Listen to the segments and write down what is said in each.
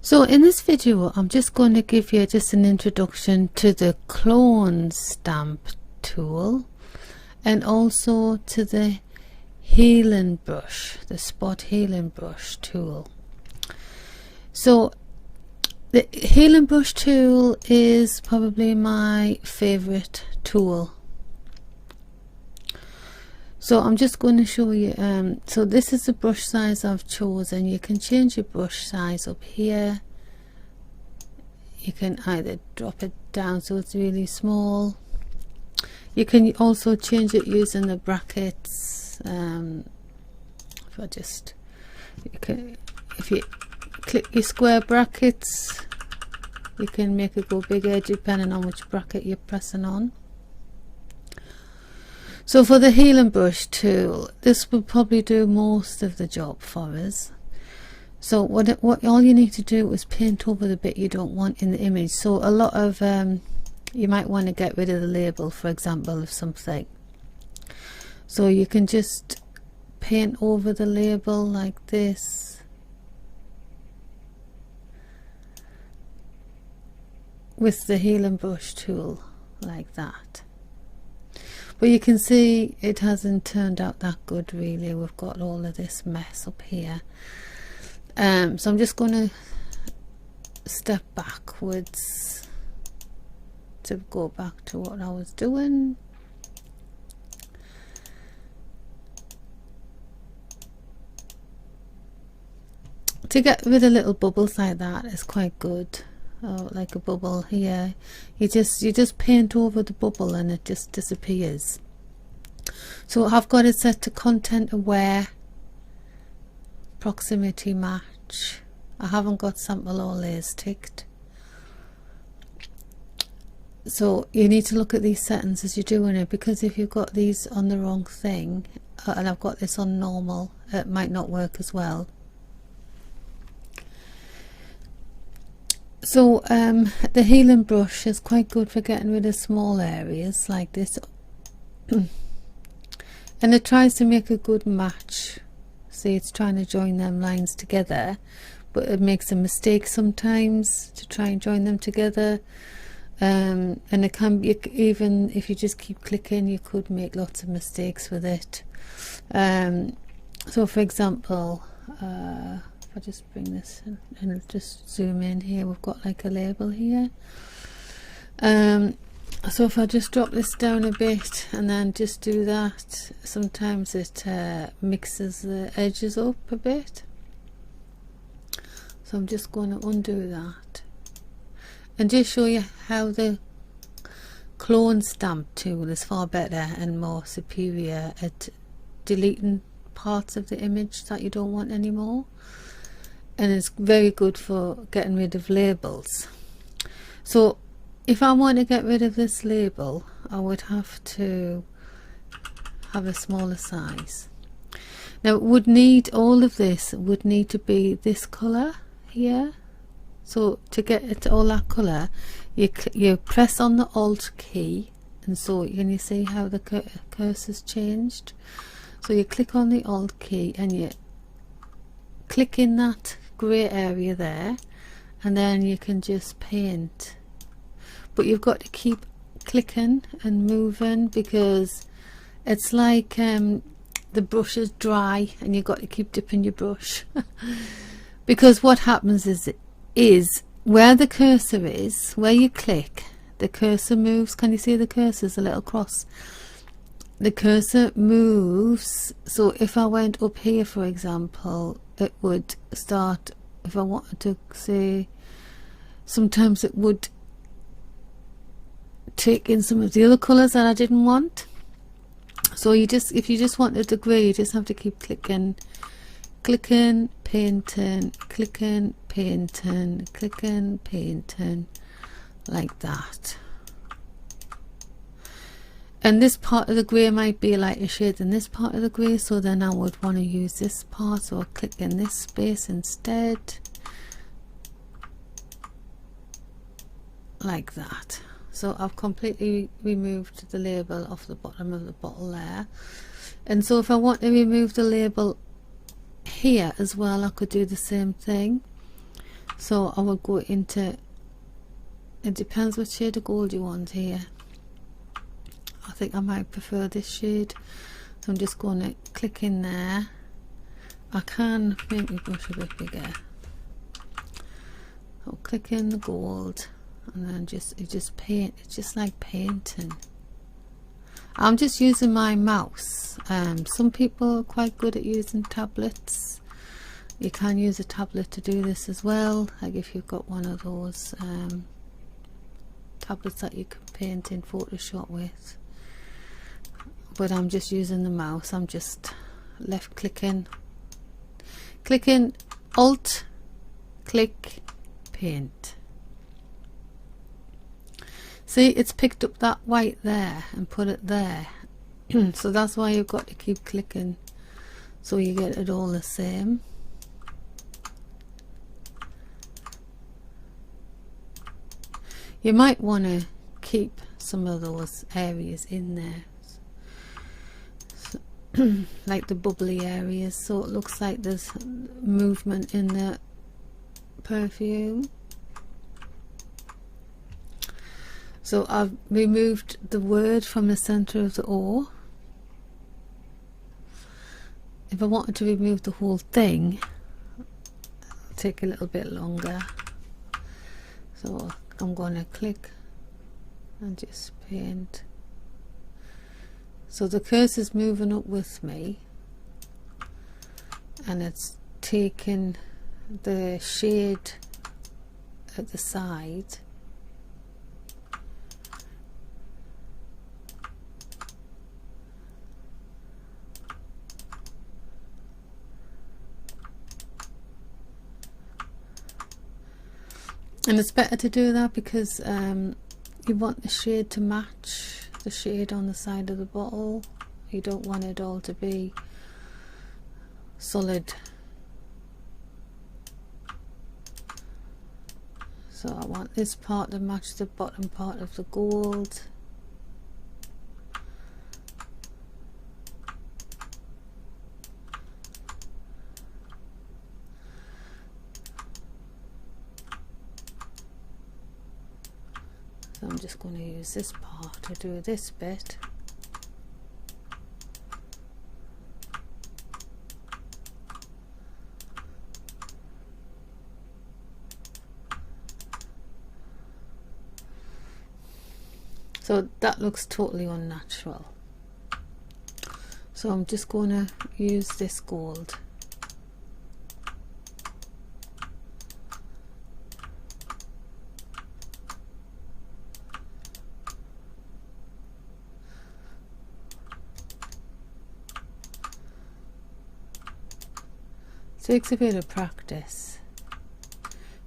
So in this video I'm just going to give you just an introduction to the clone stamp tool and also to the healing brush, the spot healing brush tool. So the healing brush tool is probably my favorite tool. So I'm just going to show you, so this is the brush size I've chosen. You can change your brush size up here. You can either drop it down so it's really small. You can also change it using the brackets. If you click your square brackets, you can make it go bigger depending on which bracket you're pressing on. So for the healing brush tool, this will probably do most of the job for us. So what all you need to do is paint over the bit you don't want in the image. So a lot of you might want to get rid of the label, for example, of something. So you can just paint over the label like this with the healing brush tool, like that. But you can see it hasn't turned out that good really. We've got all of this mess up here. So I'm just going to step backwards to go back to what I was doing. To get rid of little bubbles like that is quite good. Like a bubble here, you just paint over the bubble and it just disappears. So I've got it set to content aware, proximity match. I haven't got sample or layers ticked. So you need to look at these settings as you're doing it, because if you've got these on the wrong thing, and I've got this on normal, it might not work as well. So the healing brush is quite good for getting rid of small areas like this. And it tries to make a good match. See, it's trying to join them lines together, but it makes a mistake sometimes to try and join them together. And it can be, even if you just keep clicking, you could make lots of mistakes with it. So for example, I'll just bring this in and just zoom in here. We've got like a label here. So if I just drop this down a bit and then just do that, sometimes it mixes the edges up a bit. So I'm just going to undo that and just show you how the clone stamp tool is far better and more superior at deleting parts of the image that you don't want anymore. And it's very good for getting rid of labels. So if I want to get rid of this label, I would have to have a smaller size. Now it would need, all of this would need to be this colour here. So to get it all that colour, you press on the Alt key, and so can you see how the cursor's changed? So you click on the Alt key and you click in that grey area there, and then you can just paint. But you've got to keep clicking and moving, because it's like the brush is dry and you've got to keep dipping your brush. Because what happens is where the cursor is, where you click, the cursor moves. Can you see the cursor's a little cross? The cursor moves. So if I went up here, for example, it would start, if I wanted to say, sometimes it would take in some of the other colours that I didn't want. So you just, if you just wanted the grey, you just have to keep clicking, painting, clicking, painting, clicking, painting, like that. And this part of the grey might be a lighter shade than this part of the grey, so then I would want to use this part, so I'll click in this space instead, like that. So I've completely removed the label off the bottom of the bottle there. And so if I want to remove the label here as well, I could do the same thing. So I would go into, it depends what shade of gold you want here. I think I might prefer this shade, so I'm just going to click in there. I can make my brush a bit bigger. So click in the gold, and then you just paint. It's just like painting. I'm just using my mouse. Some people are quite good at using tablets. You can use a tablet to do this as well, like if you've got one of those tablets that you can paint in Photoshop with. But I'm just using the mouse. I'm just left clicking, Alt click, paint. See, it's picked up that white there and put it there. So that's why you've got to keep clicking so you get it all the same. You might want to keep some of those areas in there, so, like the bubbly areas, so it looks like there's movement in the perfume. So I've removed the word from the center of the O. If I wanted to remove the whole thing, it'll take a little bit longer. So I'm going to click and just paint. So the cursor's moving up with me, and it's taking the shade at the side and it's better to do that because you want the shade to match the shade on the side of the bottle. You don't want it all to be solid. So I want this part to match the bottom part of the gold. So I'm just going to use this part to do this bit. So that looks totally unnatural. So I'm just going to use this gold. Takes a bit of practice.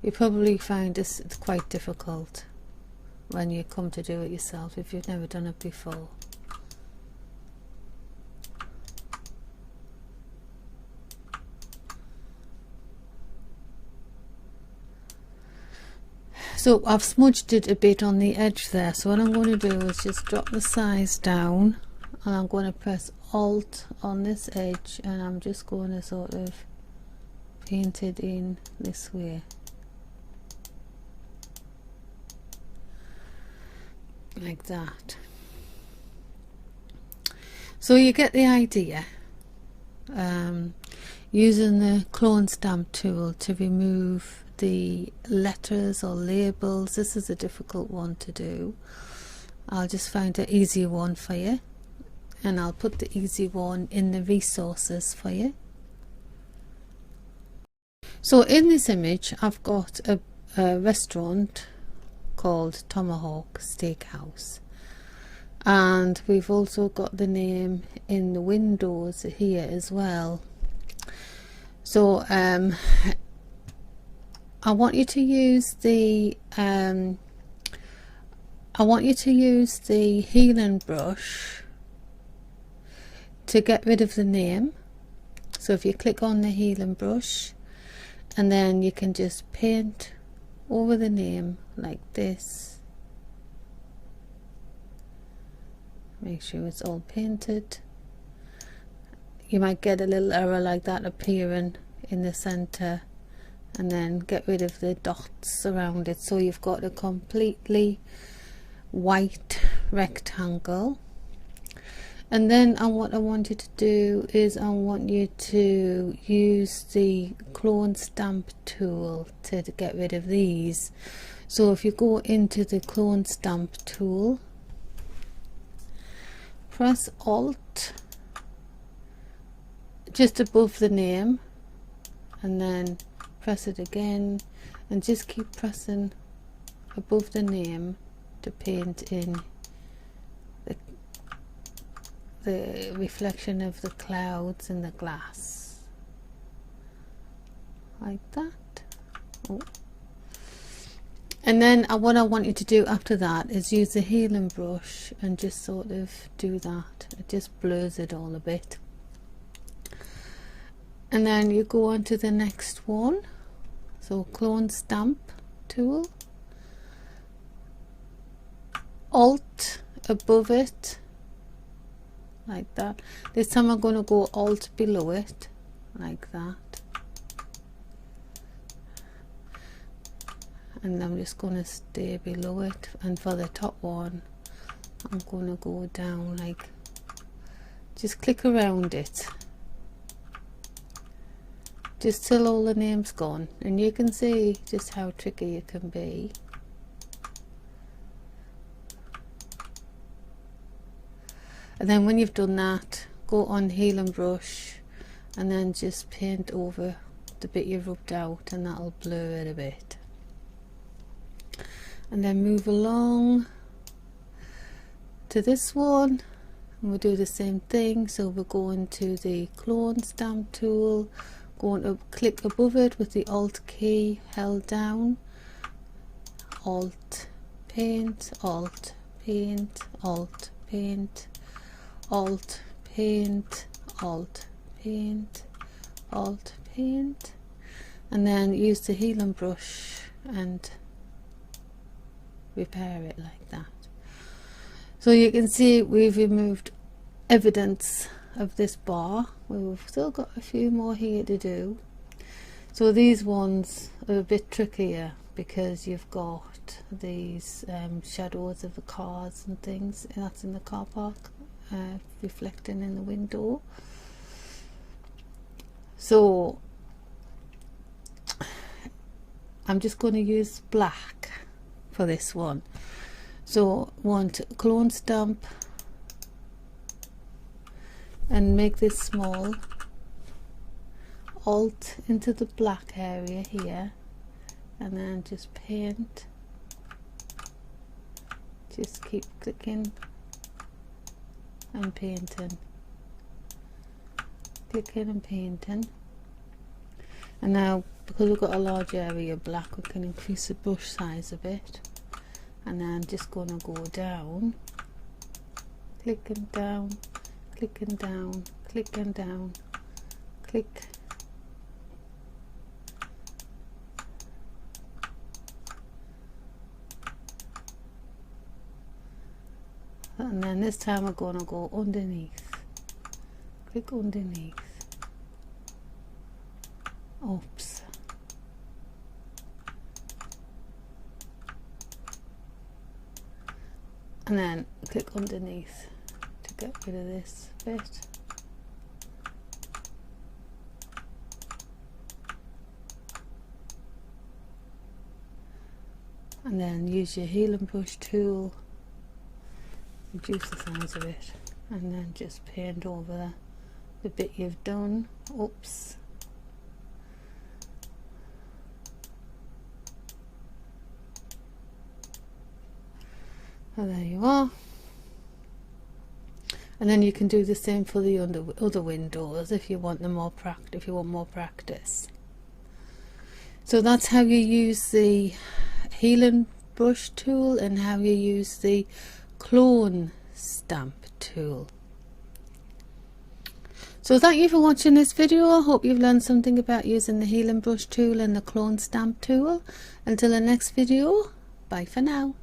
You probably find this quite difficult when you come to do it yourself if you've never done it before. So I've smudged it a bit on the edge there, so what I'm going to do is just drop the size down, and I'm going to press Alt on this edge, and I'm just going to sort of paint it in this way. Like that. So you get the idea. Using the clone stamp tool to remove the letters or labels. This is a difficult one to do. I'll just find an easy one for you, and I'll put the easy one in the resources for you. So in this image I've got a restaurant called Tomahawk Steakhouse, and we've also got the name in the windows here as well. So I want you to use the healing brush to get rid of the name. So if you click on the healing brush, and then you can just paint over the name like this. Make sure it's all painted. You might get a little error like that appearing in the center, and then get rid of the dots around it, so you've got a completely white rectangle. And then what I want you to do is I want you to use the clone stamp tool to get rid of these. So if you go into the clone stamp tool, press Alt just above the name, and then press it again, and just keep pressing above the name to paint in the reflection of the clouds in the glass, like that. Oh. And then what I want you to do after that is use the healing brush and just sort of do that. It just blurs it all a bit. And then you go on to the next one. So clone stamp tool, Alt above it, like that. This time I'm going to go Alt below it, like that. And I'm just going to stay below it, and for the top one I'm going to go down, like, just click around it just till all the name's gone, and you can see just how tricky it can be. And then when you've done that, go on healing brush and then just paint over the bit you've rubbed out, and that'll blur it a bit. And then move along to this one, and we'll do the same thing. So we're going to the clone stamp tool, going to click above it with the Alt key held down, Alt paint, Alt paint, Alt paint, Alt paint, Alt paint, Alt paint, and then use the healing brush and repair it like that. So you can see we've removed evidence of this bar. We've still got a few more here to do. So these ones are a bit trickier because you've got these shadows of the cars and things, and that's in the car park, reflecting in the window. So I'm just going to use black for this one. So want clone stamp and make this small, Alt into the black area here, and then just paint. Just keep clicking and painting, clicking and painting. And now, because we've got a large area of black, we can increase the brush size a bit, and then just going to go down, clicking down, clicking down, clicking down, click, and then this time we're going to go underneath, click underneath, oops, and then click underneath to get rid of this bit. And then use your healing brush tool, reduce the size of it, and then just paint over the bit you've done. Oops. And there you are. And then you can do the same for the other windows if you want more practice. So that's how you use the healing brush tool and how you use the clone stamp tool. So thank you for watching this video. I hope you've learned something about using the healing brush tool and the clone stamp tool. Until the next video, bye for now.